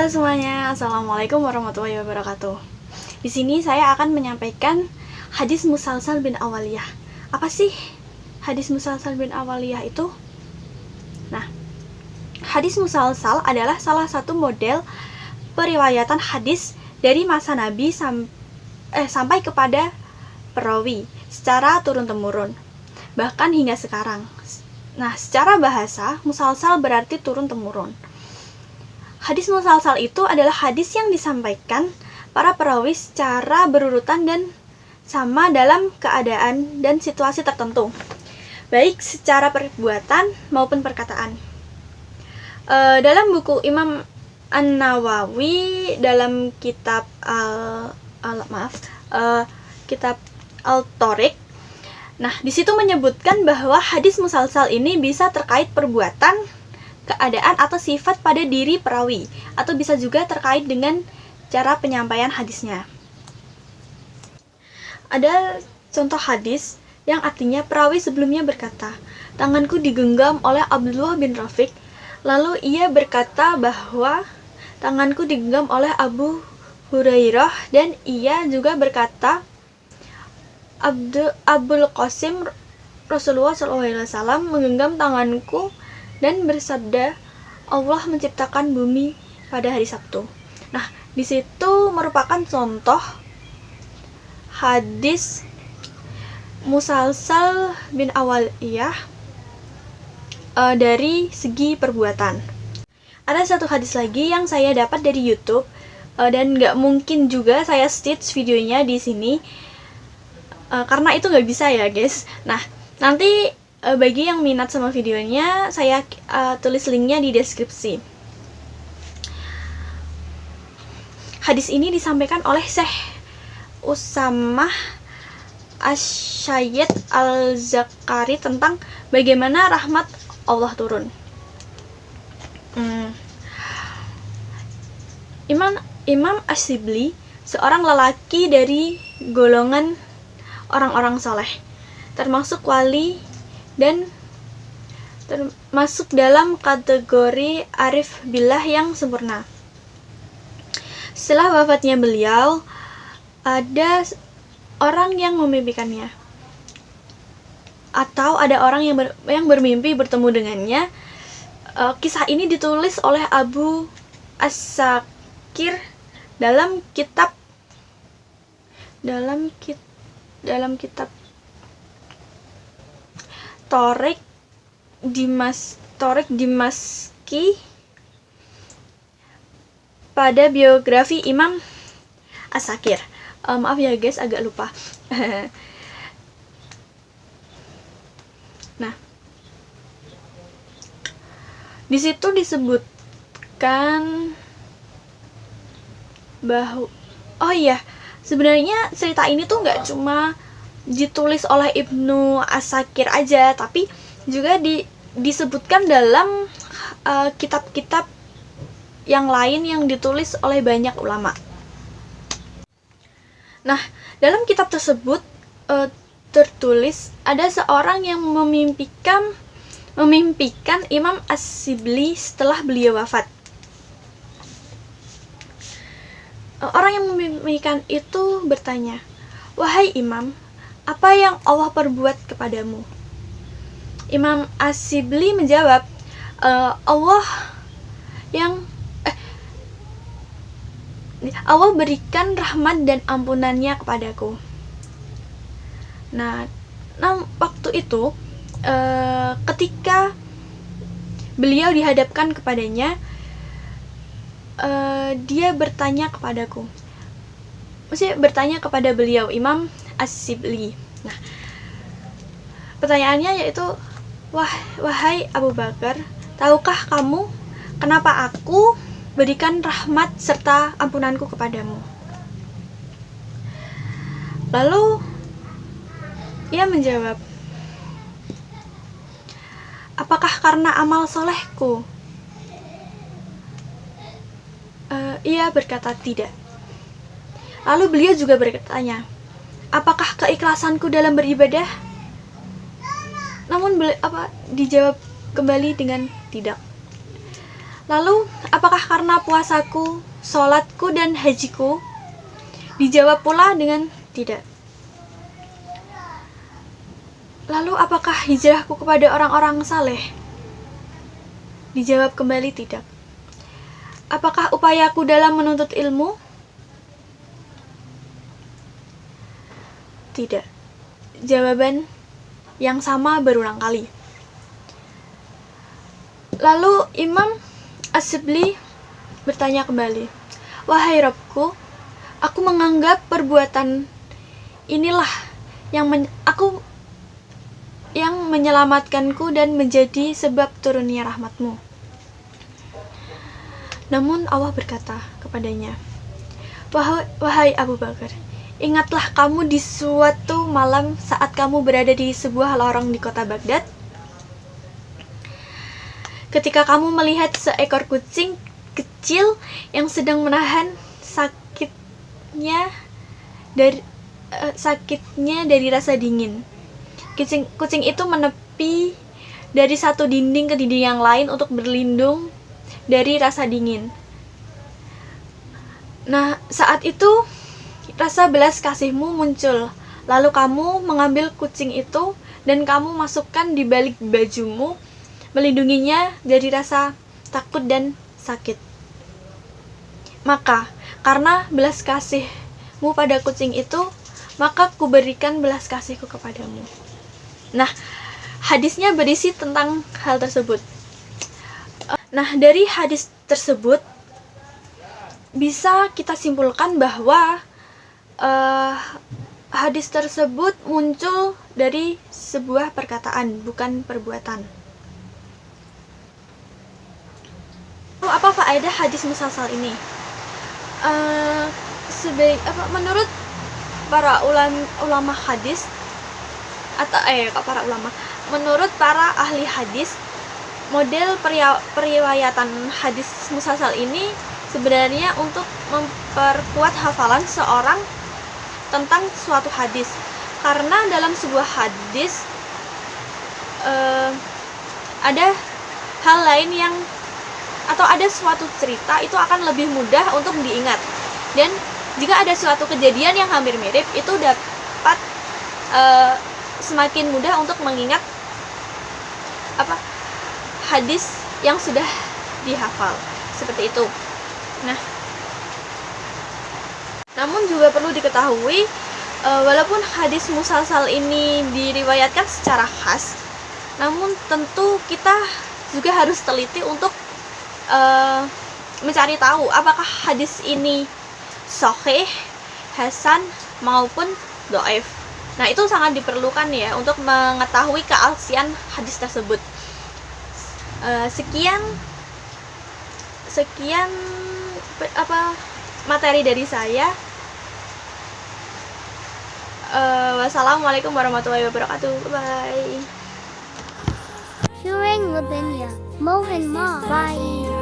Halo semuanya, Assalamualaikum warahmatullahi wabarakatuh. Di sini saya akan menyampaikan hadis musalsal bin awaliyah. Apa sih hadis musalsal bin awaliyah itu? Nah, hadis musalsal adalah salah satu model periwayatan hadis dari masa Nabi sampai kepada perawi secara turun-temurun, bahkan hingga sekarang. Nah, secara bahasa, musalsal berarti turun-temurun. Hadis musalsal itu adalah hadis yang disampaikan para perawi secara berurutan dan sama dalam keadaan dan situasi tertentu, baik secara perbuatan maupun perkataan. Dalam buku Imam An-Nawawi dalam kitab kitab Al-Thoriq, nah di situ menyebutkan bahwa hadis musalsal ini bisa terkait perbuatan, keadaan atau sifat pada diri perawi, atau bisa juga terkait dengan cara penyampaian hadisnya. Ada contoh hadis yang artinya perawi sebelumnya berkata, "Tanganku digenggam oleh Abdullah bin Rafiq." Lalu ia berkata bahwa tanganku digenggam oleh Abu Hurairah, dan ia juga berkata Abul Qasim, Rasulullah SAW menggenggam tanganku dan bersabda, "Allah menciptakan bumi pada hari Sabtu." Nah, di situ merupakan contoh hadis musalsal bin awaliyah dari segi perbuatan. Ada satu hadis lagi yang saya dapat dari YouTube, dan nggak mungkin juga saya stitch videonya di sini, karena itu nggak bisa ya guys. Nah, nanti bagi yang minat sama videonya, saya tulis linknya di deskripsi. Hadis ini disampaikan oleh Syekh Usamah Asy-Syaid Al-Zakari tentang bagaimana rahmat Allah turun. Imam Asy-Shibli, seorang lelaki dari golongan orang-orang soleh, termasuk wali dan termasuk dalam kategori arif billah yang sempurna. Setelah wafatnya beliau, ada orang yang memimpikannya, atau ada orang yang bermimpi bertemu dengannya. Kisah ini ditulis oleh Abu As-Sakir dalam kitab Thoriq Dimashqi pada biografi Imam As-Sakir. Maaf ya guys, agak lupa. Nah, di situ disebutkan bahwa sebenarnya cerita ini tuh nggak cuma ditulis oleh Ibnu As-Sakir aja, tapi juga disebutkan dalam kitab-kitab yang lain yang ditulis oleh banyak ulama. Nah, dalam kitab tersebut tertulis ada seorang yang memimpikan Imam Asy-Shibli setelah beliau wafat. Orang yang memimpikan itu bertanya, "Wahai Imam, apa yang Allah perbuat kepadamu?" Imam Asy-Shibli menjawab, Allah berikan rahmat dan ampunannya kepadaku. Nah, waktu itu ketika beliau dihadapkan kepadanya, dia bertanya kepada beliau, Imam Asy-Shibli. Nah, pertanyaannya yaitu, "Wahai Abu Bakar, tahukah kamu kenapa aku berikan rahmat serta ampunanku kepadamu?" Lalu ia menjawab, "Apakah karena amal solehku?" Ia berkata tidak. Lalu beliau juga bertanya, "Apakah keikhlasanku dalam beribadah?" Namun dijawab kembali dengan tidak. Lalu, apakah karena puasaku, sholatku, dan hajiku? Dijawab pula dengan tidak. Lalu, apakah hijrahku kepada orang-orang saleh? Dijawab kembali tidak. Apakah upayaku dalam menuntut ilmu? Tidak. Jawaban yang sama berulang kali. Lalu Imam Asyibli bertanya kembali, "Wahai Rabbku, aku menganggap perbuatan inilah yang menyelamatkanku dan menjadi sebab turunnya rahmatmu." Namun Allah berkata kepadanya, "Wahai Abu Bakar, ingatlah kamu di suatu malam saat kamu berada di sebuah lorong di kota Baghdad, ketika kamu melihat seekor kucing kecil yang sedang menahan sakitnya dari rasa dingin. Kucing itu menepi dari satu dinding ke dinding yang lain untuk berlindung dari rasa dingin. Nah, saat itu rasa belas kasihmu muncul. Lalu kamu mengambil kucing itu dan kamu masukkan di balik bajumu, melindunginya dari rasa takut dan sakit. Maka, karena belas kasihmu pada kucing itu, maka kuberikan belas kasihku kepadamu." Nah, hadisnya berisi tentang hal tersebut. Nah, dari hadis tersebut bisa kita simpulkan bahwa hadis tersebut muncul dari sebuah perkataan, bukan perbuatan. Apa faedah hadis musalsal ini? Menurut para ulama hadis menurut para ahli hadis, model periwayatan hadis musalsal ini sebenarnya untuk memperkuat hafalan seorang tentang suatu hadis. Karena dalam sebuah hadis ada hal lain atau ada suatu cerita itu akan lebih mudah untuk diingat, dan jika ada suatu kejadian yang hampir mirip itu dapat semakin mudah untuk mengingat hadis yang sudah dihafal, seperti itu. Nah, namun juga perlu diketahui walaupun hadis musalsal ini diriwayatkan secara khas, namun tentu kita juga harus teliti untuk mencari tahu apakah hadis ini sahih, hasan maupun dhaif. Nah, itu sangat diperlukan ya untuk mengetahui keaslian hadis tersebut. Sekian materi dari saya. Wassalamualaikum warahmatullahi wabarakatuh. Bye. Hearing Lavinia, Mohan Ma. Bye.